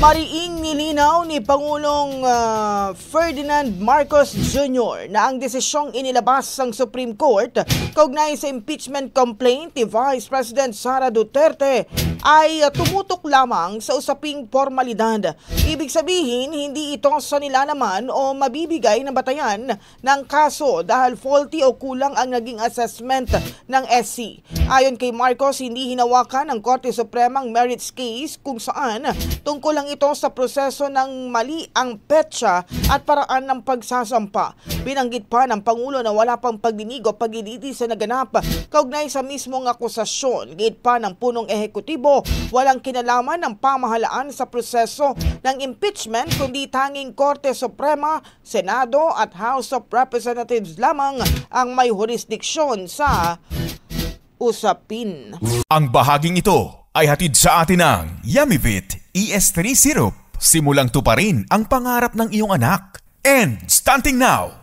Mariing nilinaw ni Pangulong Ferdinand Marcos Jr. na ang desisyong inilabas ng Supreme Court kaugnay sa impeachment complaint ni Vice President Sara Duterte ay tumutok lamang sa usaping formalidad. Ibig sabihin, hindi ito sa nilalaman o mabibigay na batayan ng kaso dahil faulty o kulang ang naging assessment ng SC. Ayon kay Marcos, hindi hinawakan ng Korte Supremang merits case kung saan tungkol lang ito sa proseso ng mali ang petsa at paraan ng pagsasampa. Binanggit pa ng Pangulo na wala pang pagdinig o pagdididi sa naganap kaugnay sa mismong akusasyon. Git pa ng punong ehekutibo, walang kinalaman ng pamahalaan sa proseso ng impeachment kundi tanging Korte Suprema, Senado at House of Representatives lamang ang may jurisdiksyon sa usapin. Ang bahaging ito ay hatid sa atin ng Yummyvit ES3 Syrup. Simulang tuparin ang pangarap ng iyong anak. And starting now,